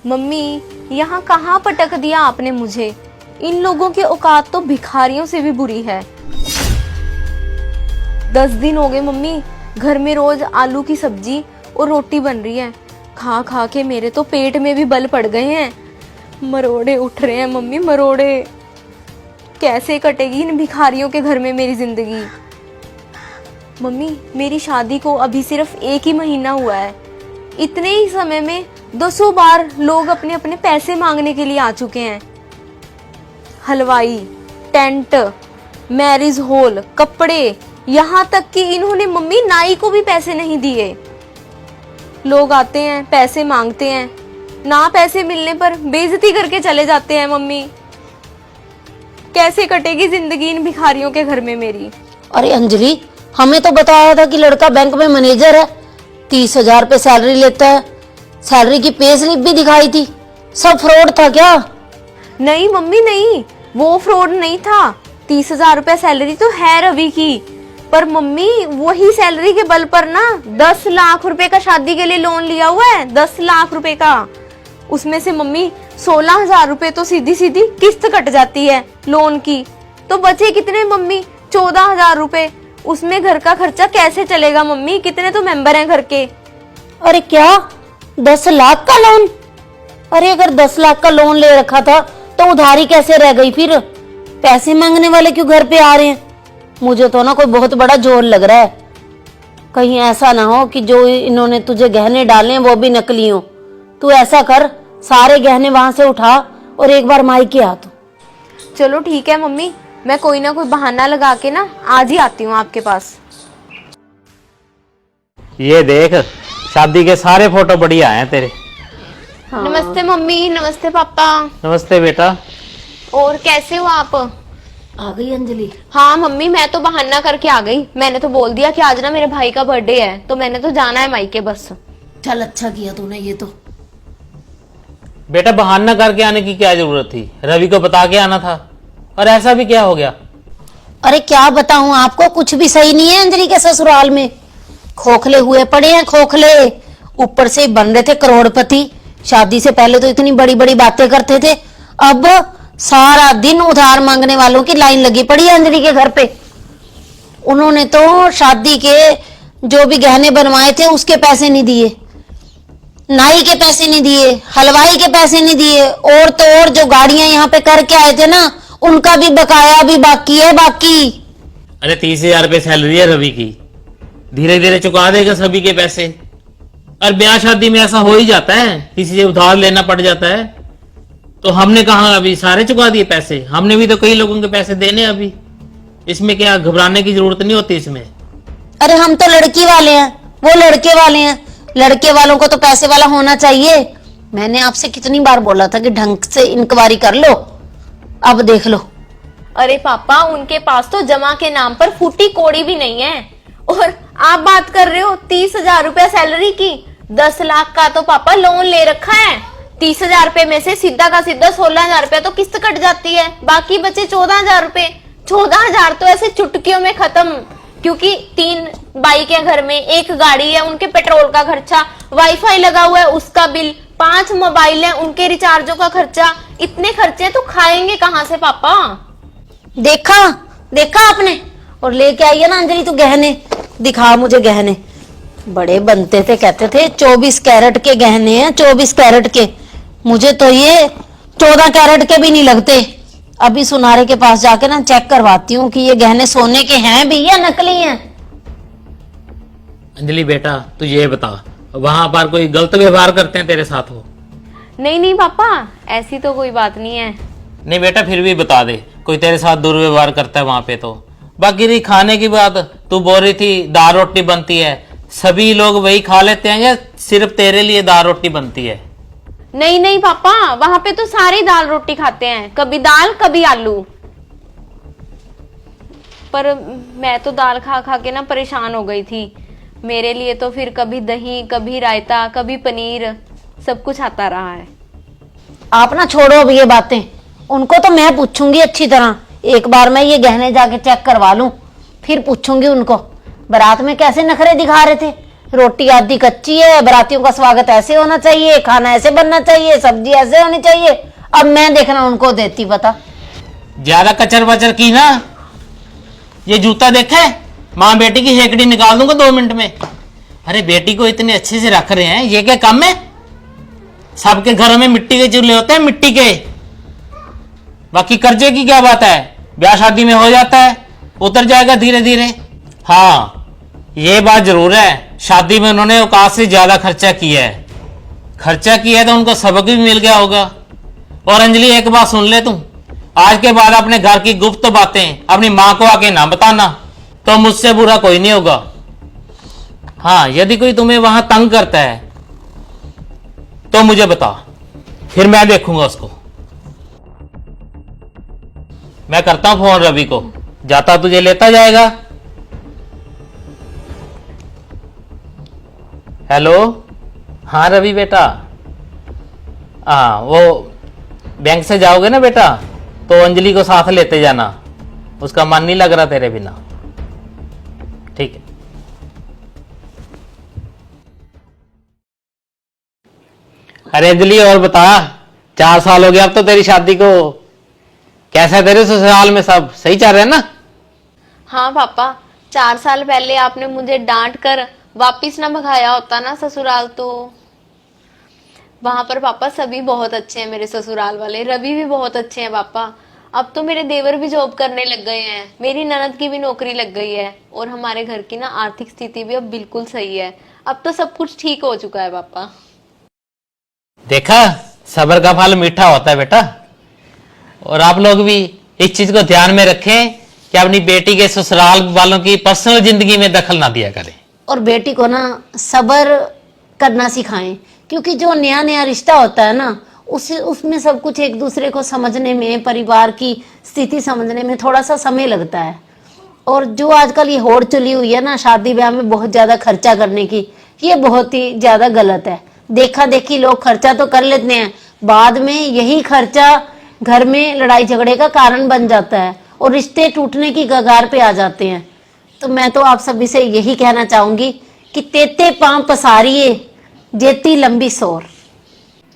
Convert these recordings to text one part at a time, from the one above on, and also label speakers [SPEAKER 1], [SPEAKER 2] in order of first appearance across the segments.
[SPEAKER 1] Mummy, यहाँ कहाँ पटक दिया आपने मुझे। इन लोगों की औकात तो भिखारियों से भी बुरी है। 10 दिन हो गए मम्मी, घर में रोज आलू की सब्जी और रोटी बन रही है। खा खा के मेरे तो पेट में भी बल पड़ गए हैं। मरोड़े उठ रहे हैं मम्मी, मरोड़े। कैसे कटेगी इन भिखारियों के घर में मेरी जिंदगी। मम्मी, मेरी शादी को अभी सिर्फ 1 ही महीना हुआ है। इतने ही समय में 200 बार लोग अपने अपने पैसे मांगने के लिए आ चुके हैं। हलवाई, टेंट, मैरिज हॉल, कपड़े, यहाँ तक कि इन्होंने मम्मी नाई को भी पैसे नहीं दिए। लोग आते हैं, पैसे मांगते हैं, ना पैसे मिलने पर बेइज्जती करके चले जाते हैं। मम्मी, कैसे कटेगी जिंदगी इन भिखारियों के घर में मेरी।
[SPEAKER 2] अरे अंजलि, हमें तो बताया था कि लड़का बैंक में मैनेजर है, 30,000 रुपए सैलरी लेता है। सैलरी की पे स्लिप भी दिखाई थी। सब फ्रॉड था क्या?
[SPEAKER 1] नहीं मम्मी नहीं, वो फ्रॉड नहीं था। 30,000 रुपए सैलरी तो है रवि की, पर मम्मी वही सैलरी के बल पर ना 10 लाख रुपए का शादी के लिए लोन लिया हुआ है। 10 लाख रुपए का। उसमें से मम्मी 16,000 रुपए तो सीधी सीधी किस्त कट जाती है लोन की। तो बचे कितने मम्मी? 14,000 रुपए। उसमें घर का खर्चा कैसे चलेगा मम्मी? कितने तो मेंबर हैं घर के।
[SPEAKER 2] अरे क्या 10 लाख का लोन? अरे अगर 10 लाख का लोन ले रखा था तो उधारी कैसे रह गई? फिर पैसे मांगने वाले क्यों घर पे आ रहे हैं? मुझे तो ना कोई बहुत बड़ा जोर लग रहा है। कहीं ऐसा ना हो कि जो इन्होंने तुझे गहने डाले हैं वो भी नकली हो। तू ऐसा कर, सारे गहने वहां से उठा और एक बार मायके आ तू।
[SPEAKER 1] चलो ठीक है मम्मी, मैं कोई ना कोई बहाना लगा के ना आज ही आती हूँ आपके पास।
[SPEAKER 3] ये देख, शादी के सारे फोटो बढ़िया हैं तेरे।
[SPEAKER 1] हाँ। नमस्ते मम्मी। नमस्ते पापा।
[SPEAKER 3] नमस्ते बेटा।
[SPEAKER 1] और कैसे हो आप?
[SPEAKER 2] आ गई अंजलि?
[SPEAKER 1] हाँ मम्मी, मैं तो बहाना करके आ गई। मैंने तो बोल दिया कि आज ना मेरे भाई का बर्थडे है, तो मैंने तो जाना है मायके बस।
[SPEAKER 2] चल अच्छा किया तूने ये तो।
[SPEAKER 3] बेटा, बहाना करके आने की क्या जरूरत थी? रवि को बता के आना था। और ऐसा भी क्या हो गया?
[SPEAKER 2] अरे क्या बताऊं आपको, कुछ भी सही नहीं है अंजलि के ससुराल में। खोखले हुए पड़े हैं, खोखले। ऊपर से बन रहे थे करोड़पति। शादी से पहले तो इतनी बड़ी बड़ी बातें करते थे, अब सारा दिन उधार मांगने वालों की लाइन लगी पड़ी है अंजलि के घर पे। उन्होंने तो शादी के जो भी गहने बनवाए थे उसके पैसे नहीं दिए, नाई के पैसे नहीं दिए, हलवाई के पैसे नहीं दिए, और तो और जो गाड़ियां यहाँ पे करके आए थे ना, उनका भी बकाया भी बाकी है बाकी।
[SPEAKER 3] अरे 30,000 रुपए सैलरी है रवि की, धीरे धीरे चुका देगा सभी के पैसे। और ब्याह शादी में ऐसा हो ही जाता है, किसी से उधार लेना पड़ जाता है। तो हमने कहा अभी सारे चुका दिए पैसे? हमने भी तो कई लोगों के पैसे देने अभी। इसमें क्या घबराने की जरूरत नहीं होती इसमें।
[SPEAKER 2] अरे हम तो लड़की वाले हैं, वो लड़के वाले हैं। लड़के वालों को तो पैसे वाला होना चाहिए। मैंने आपसे कितनी बार बोला था कि ढंग से इंक्वायरी कर लो, अब देख लो।
[SPEAKER 1] अरे पापा, उनके पास तो जमा के नाम पर फूटी कोड़ी भी नहीं है। और आप बात कर रहे हो 30,000 रुपया सैलरी की। 10 लाख का तो पापा लोन ले रखा है। 30,000 रुपए में से सीधा का सीधा 16,000 रुपया तो किस्त कट जाती है, बाकी बचे 14,000 रुपए। 14,000 तो ऐसे चुटकियों में खत्म, क्योंकि 3 बाइक है घर में, 1 गाड़ी है, उनके पेट्रोल का खर्चा, वाईफाई लगा हुआ है उसका बिल, 5 मोबाइल है, उनके रिचार्जों का खर्चा। इतने खर्चे तो खाएंगे कहाँ से पापा?
[SPEAKER 2] देखा देखा आपने? और लेके आई है ना अंजलि तू गहने, दिखा मुझे गहने। बड़े बनते थे, कहते थे 24 कैरेट के गहने हैं, 24 कैरेट के। मुझे तो ये 14 कैरेट के भी नहीं लगते। अभी सुनारे के पास जाके ना चेक करवाती हूँ कि ये गहने सोने के हैं भी या नकली हैं।
[SPEAKER 3] अंजलि बेटा, तू ये बता, वहां पर कोई गलत व्यवहार करते हैं तेरे साथ हो?
[SPEAKER 1] नहीं नहीं पापा, ऐसी तो कोई बात नहीं है।
[SPEAKER 3] नहीं बेटा, फिर भी बता दे, कोई तेरे साथ दुर्व्यवहार करता है वहां पे तो। बाकी रही खाने की बात, तू बोल रही थी दाल रोटी बनती है, सभी लोग वही खा लेते हैं या सिर्फ तेरे लिए दाल रोटी बनती है?
[SPEAKER 1] नहीं नहीं पापा, वहां पे तो सारे दाल रोटी खाते हैं, कभी दाल कभी आलू। पर मैं तो दाल खा खा के ना परेशान हो गई थी। मेरे लिए तो फिर कभी दही, कभी रायता, कभी पनीर, सब कुछ आता रहा है।
[SPEAKER 2] आप ना छोड़ो अब ये बातें, उनको तो मैं पूछूंगी अच्छी तरह। एक बार मैं ये गहने जाके चेक करवा लूं, फिर पूछूंगी उनको बारात में कैसे नखरे दिखा रहे थे। रोटी आधी कच्ची है, बारातियों का स्वागत ऐसे होना चाहिए, खाना ऐसे बनना चाहिए, सब्जी ऐसे होनी चाहिए। अब मैं देखना उनको देती पता।
[SPEAKER 3] ज्यादा कचर बचर की ना, ये जूता देखे, माँ बेटी की हेकड़ी निकाल दूंगा 2 मिनट में। अरे बेटी को इतने अच्छे से रख रहे हैं, ये क्या कम है? सबके घरों में मिट्टी के चूल्हे होते हैं, मिट्टी के। बाकी कर्जे की क्या बात है, ब्याह शादी में हो जाता है, उतर जाएगा धीरे धीरे। हाँ ये बात जरूर है, शादी में उन्होंने औकात से ज्यादा खर्चा किया है। खर्चा किया है तो उनको सबक भी मिल गया होगा। और अंजलि एक बात सुन ले, तू आज के बाद अपने घर की गुप्त बातें अपनी माँ को आके ना बताना, तो मुझसे बुरा कोई नहीं होगा। हाँ यदि कोई तुम्हें वहां तंग करता है तो मुझे बता, फिर मैं देखूंगा उसको। मैं करता हूं फोन रवि को, जाता तुझे लेता जाएगा। हेलो, हाँ रवि बेटा, हाँ वो बैंक से जाओगे ना बेटा, तो अंजलि को साथ लेते जाना, उसका मन नहीं लग रहा तेरे बिना। ठीक है। अरे अंजलि और बता, 4 साल हो गया अब तो तेरी शादी को, कैसा है तेरे ससुराल में, सब सही चल रहा है ना?
[SPEAKER 1] हाँ पापा, 4 साल पहले आपने मुझे डांट कर वापिस ना भगाया होता ना ससुराल, तो वहां पर पापा सभी बहुत अच्छे हैं, मेरे ससुराल वाले, रवि भी बहुत अच्छे हैं पापा। अब तो मेरे देवर भी जॉब करने लग गए हैं, मेरी ननद की भी नौकरी लग गई है, और हमारे घर की ना आर्थिक स्थिति भी अब बिल्कुल सही है। अब तो सब कुछ ठीक हो चुका है पापा।
[SPEAKER 3] देखा, सब्र का फल मीठा होता है बेटा। और आप लोग भी इस चीज को ध्यान में रखें कि अपनी बेटी के ससुराल वालों की पर्सनल जिंदगी में दखल ना दिया करें।
[SPEAKER 2] और बेटी को ना सब्र करना सिखाएं, क्योंकि जो नया नया रिश्ता होता है ना, उसमें सब कुछ एक दूसरे को समझने में, परिवार की स्थिति समझने में थोड़ा सा समय लगता है। और जो आजकल ये होड़ चली हुई है ना शादी ब्याह में बहुत ज्यादा खर्चा करने की, ये बहुत ही ज्यादा गलत है। देखा देखी लोग खर्चा तो कर लेते हैं, बाद में यही खर्चा घर में लड़ाई झगड़े का कारण बन जाता है और रिश्ते टूटने की कगार पे आ जाते हैं। तो मैं तो आप सभी से यही कहना चाहूंगी कि तेते पांव पसारिए जेती लंबी सोर।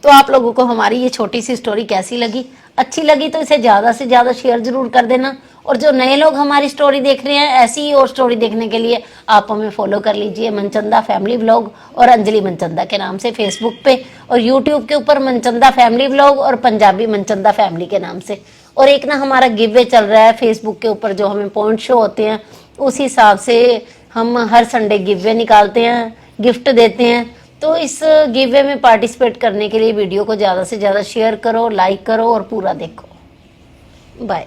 [SPEAKER 2] तो आप लोगों को हमारी ये छोटी सी स्टोरी कैसी लगी? अच्छी लगी तो इसे ज्यादा से ज्यादा शेयर जरूर कर देना। और जो नए लोग हमारी स्टोरी देख रहे हैं, ऐसी ही और स्टोरी देखने के लिए आप हमें फॉलो कर लीजिए, मनचंदा फैमिली व्लॉग और अंजलि मनचंदा के नाम से फेसबुक पे, और यूट्यूब के ऊपर मनचंदा फैमिली व्लॉग और पंजाबी मनचंदा फैमिली के नाम से। और एक ना हमारा गिव वे चल रहा है फेसबुक के ऊपर, जो हमें पॉइंट शो होते हैं उस हिसाब से हम हर संडे गिव वे निकालते हैं, गिफ्ट देते हैं। तो इस गिव वे में पार्टिसिपेट करने के लिए वीडियो को ज़्यादा से ज़्यादा शेयर करो, लाइक करो और पूरा देखो। बाय।